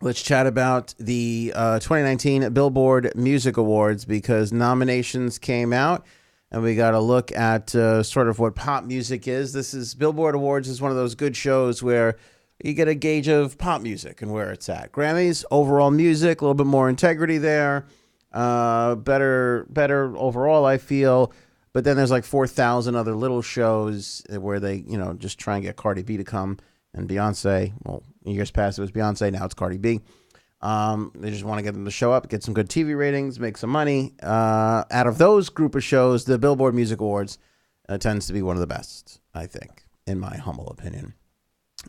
let's chat about the 2019 Billboard Music Awards, because nominations came out and we got to look at sort of what pop music is. Billboard Awards is one of those good shows where you get a gauge of pop music and where it's at. Grammys, overall music, a little bit more integrity there. Better overall, I feel. But then there's like 4,000 other little shows where they, just try and get Cardi B to come, and Beyonce. Well, in years past it was Beyonce, now it's Cardi B. They just want to get them to show up, get some good TV ratings, make some money. Out of those group of shows, the Billboard Music Awards tends to be one of the best, I think, in my humble opinion.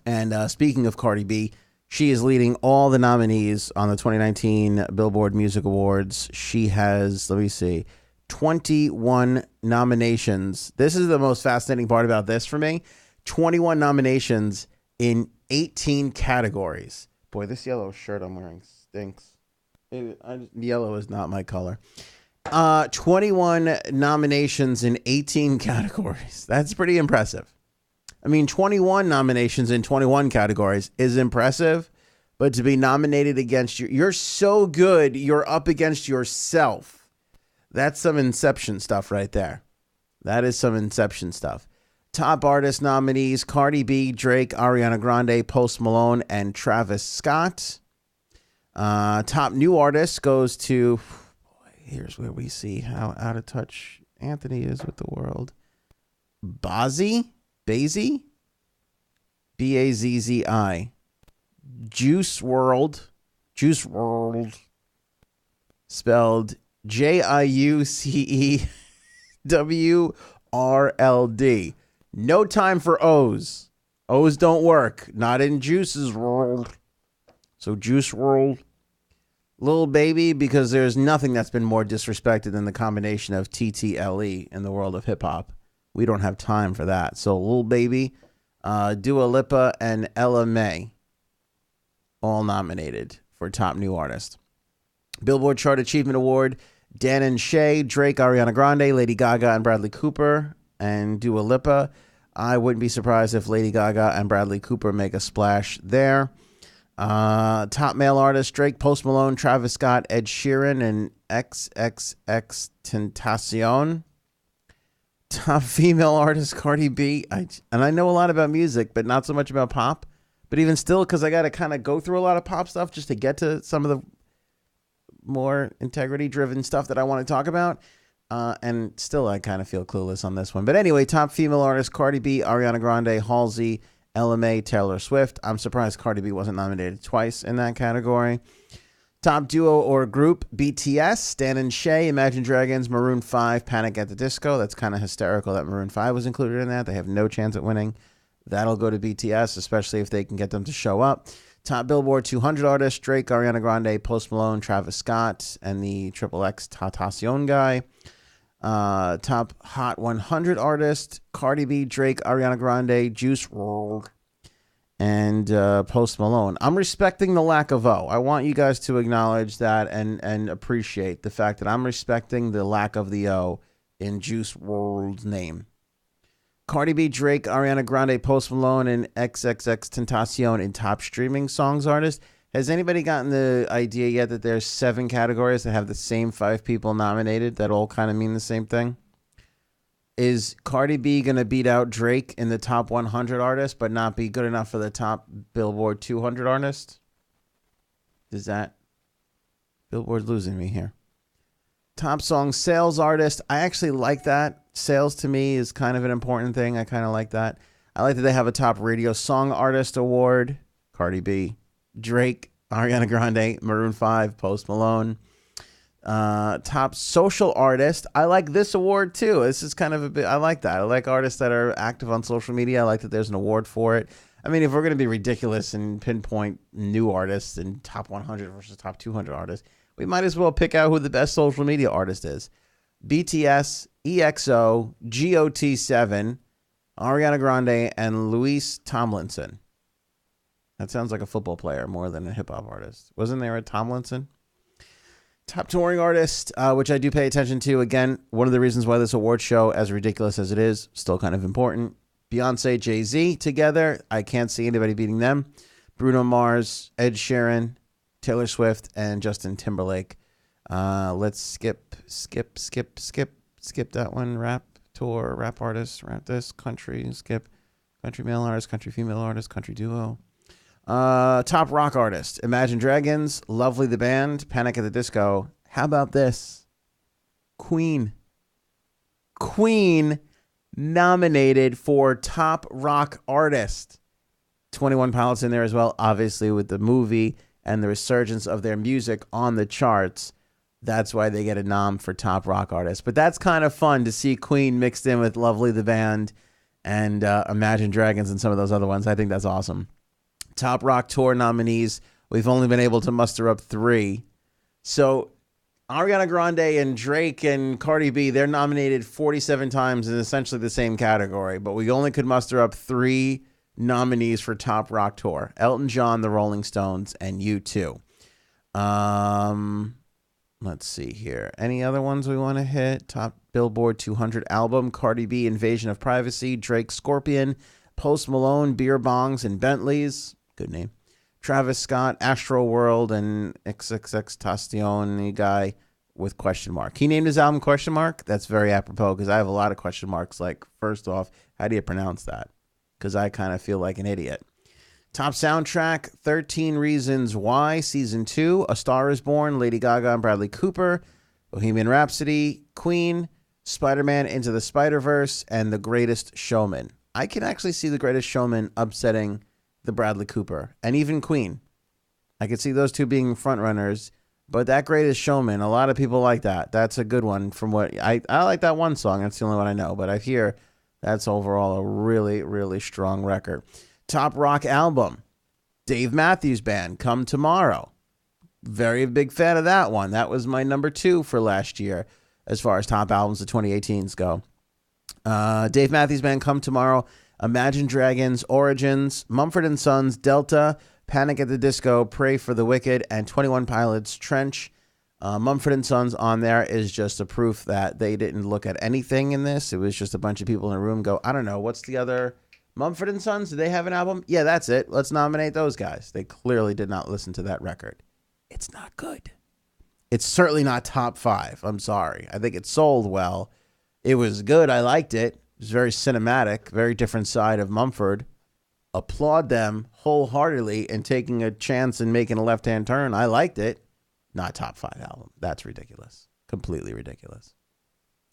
And speaking of Cardi B, she is leading all the nominees on the 2019 Billboard Music Awards. She has, 21 nominations. This is the most fascinating part about this for me. 21 nominations in 18 categories. Boy, this yellow shirt I'm wearing stinks. Yellow is not my color. 21 nominations in 18 categories. That's pretty impressive. 21 nominations in 21 categories is impressive, but to be nominated against you're so good, you're up against yourself. That's some Inception stuff right there. That is some Inception stuff. Top artist nominees: Cardi B, Drake, Ariana Grande, Post Malone, and Travis Scott. Top new artist goes to, here's where we see how out of touch Anthony is with the world. Bazzi? B-A-Z-Z-I. Juice WRLD. Spelled J-I-U-C-E-W-R-L-D. No time for O's. O's don't work. Not in Juice's world. So Juice WRLD. Lil Baby, because there's nothing that's been more disrespected than the combination of TTLE in the world of hip hop. We don't have time for that. So Lil Baby, Dua Lipa, and Ella Mai, all nominated for Top New Artist. Billboard Chart Achievement Award: Dan and Shay, Drake, Ariana Grande, Lady Gaga, and Bradley Cooper, and Dua Lipa. I wouldn't be surprised if Lady Gaga and Bradley Cooper make a splash there. Top male artist: Drake, Post Malone, Travis Scott, Ed Sheeran, and XXX Tentacion. Top female artist: Cardi B. I know a lot about music, but not so much about pop. But even still, because I got to kind of go through a lot of pop stuff just to get to some of the more integrity-driven stuff that I want to talk about. And still, I kind of feel clueless on this one. But anyway, top female artists: Cardi B, Ariana Grande, Halsey, Ella Mai, Taylor Swift. I'm surprised Cardi B wasn't nominated twice in that category. Top duo or group: BTS, Stan and Shay, Imagine Dragons, Maroon 5, Panic at the Disco. That's kind of hysterical that Maroon 5 was included in that. They have no chance at winning. That'll go to BTS, especially if they can get them to show up. Top Billboard 200 artists: Drake, Ariana Grande, Post Malone, Travis Scott, and the XXX Tentacion guy. Top Hot 100 artists: Cardi B, Drake, Ariana Grande, Juice WRLD, and Post Malone. I'm respecting the lack of O. I want you guys to acknowledge that and appreciate the fact that I'm respecting the lack of the O in Juice WRLD's name. Cardi B, Drake, Ariana Grande, Post Malone, and XXX Tentacion in top streaming songs artist. Has anybody gotten the idea yet that there's 7 categories that have the same 5 people nominated that all kind of mean the same thing? Is Cardi B going to beat out Drake in the top 100 artists but not be good enough for the top Billboard 200 artist? Does that... Billboard's losing me here. Top song sales artist. I actually like that. Sales to me is kind of an important thing. I kind of like that. I like that they have a top radio song artist award. Cardi B, Drake, Ariana Grande, Maroon 5, Post Malone. Top social artist. I like this award too. This is kind of a bit, I like that. I like artists that are active on social media. I like that there's an award for it. I mean, if we're going to be ridiculous and pinpoint new artists and top 100 versus top 200 artists, we might as well pick out who the best social media artist is. BTS, EXO, GOT7, Ariana Grande, and Louis Tomlinson. That sounds like a football player more than a hip-hop artist. Wasn't there a Tomlinson? Top touring artist, which I do pay attention to. Again, one of the reasons why this award show, as ridiculous as it is, still kind of important. Beyonce, Jay-Z together. I can't see anybody beating them. Bruno Mars, Ed Sheeran, Taylor Swift, and Justin Timberlake. Let's skip that one. Rap tour, rap artist, rap this, country, skip, country male artist, country female artist, country duo. Top rock artist, Imagine Dragons, Lovely the Band, Panic at the Disco. How about this? Queen nominated for top rock artist. 21 Pilots in there as well, obviously, with the movie and the resurgence of their music on the charts. That's why they get a nom for top rock artist. But that's kind of fun to see Queen mixed in with Lovely the Band and Imagine Dragons and some of those other ones. I think that's awesome. Top rock tour nominees, we've only been able to muster up 3. So Ariana Grande and Drake and Cardi B, they're nominated 47 times in essentially the same category, but we only could muster up 3 nominees for top rock tour: Elton John, the Rolling Stones, and U2. Let's see here. Any other ones we want to hit? Top Billboard 200 album: Cardi B, Invasion of Privacy; Drake, Scorpion; Post Malone, Beer Bongs and Bentleys. Good name. Travis Scott, Astro World, and XXXTentacion guy with question mark. He named his album question mark. That's very apropos because I have a lot of question marks. Like, first off, how do you pronounce that? Because I kind of feel like an idiot. Top soundtrack, 13 Reasons Why, Season 2, A Star is Born, Lady Gaga and Bradley Cooper, Bohemian Rhapsody, Queen, Spider-Man Into the Spider-Verse, and The Greatest Showman. I can actually see The Greatest Showman upsetting the Bradley Cooper and even Queen. I could see those two being front runners, but that Greatest Showman, a lot of people like that. That's a good one from what I like that one song. That's the only one I know, but I hear that's overall a really, really strong record. Top rock album, Dave Matthews Band, Come Tomorrow. Very big fan of that one. That was my number 2 for last year as far as top albums of 2018s go. Dave Matthews Band, Come Tomorrow. Imagine Dragons, Origins, Mumford & Sons, Delta, Panic at the Disco, Pray for the Wicked, and 21 Pilots, Trench. Mumford & Sons on there is just a proof that they didn't look at anything in this. It was just a bunch of people in a room go, I don't know, what's the other... Mumford & Sons, do they have an album? Yeah, that's it. Let's nominate those guys. They clearly did not listen to that record. It's not good. It's certainly not top 5. I'm sorry. I think it sold well. It was good. I liked it. It was very cinematic, very different side of Mumford. Applaud them wholeheartedly in taking a chance and making a left-hand turn. I liked it. Not top 5 album. That's ridiculous. Completely ridiculous.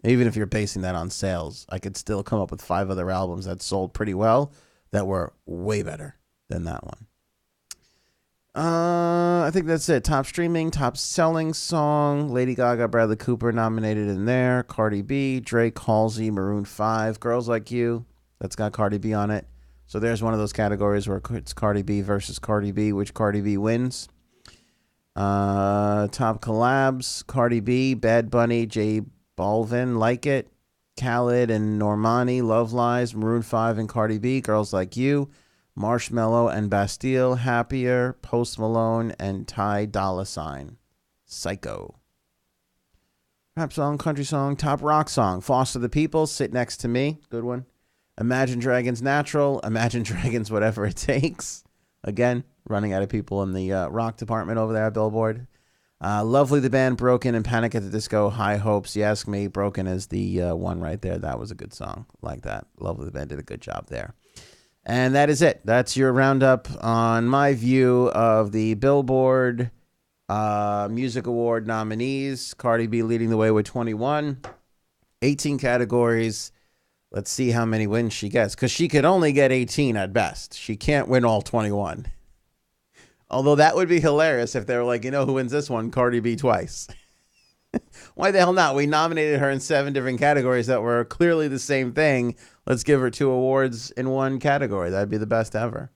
Even if you're basing that on sales, I could still come up with 5 other albums that sold pretty well that were way better than that one. I think that's it. Top streaming, top selling song, Lady Gaga, Bradley Cooper nominated in there. Cardi B, Drake, Halsey, Maroon 5, Girls Like You. That's got Cardi B on it. So there's one of those categories where it's Cardi B versus Cardi B, which Cardi B wins. Top collabs, Cardi B, Bad Bunny, J Balvin, Like It, Khaled and Normani, Love Lies, Maroon 5 and Cardi B, Girls Like You, Marshmello and Bastille, Happier, Post Malone, and Ty Dolla $ign, Psycho. Rap song, country song, top rock song, Foster the People, Sit Next to Me, good one. Imagine Dragons, Natural, Imagine Dragons, Whatever It Takes. Again, running out of people in the rock department over there at Billboard. Lovely the Band, Broken, and Panic at the Disco, High Hopes. You ask me, Broken is the one right there. That was a good song. Like that. Lovely the Band did a good job there. And that is it. That's your roundup on my view of the Billboard Music Award nominees. Cardi B leading the way with 21. 18 categories. Let's see how many wins she gets, because she could only get 18 at best. She can't win all 21. Although that would be hilarious if they were like, you know who wins this one? Cardi B twice. Why the hell not? We nominated her in 7 different categories that were clearly the same thing. Let's give her 2 awards in one category. That'd be the best ever.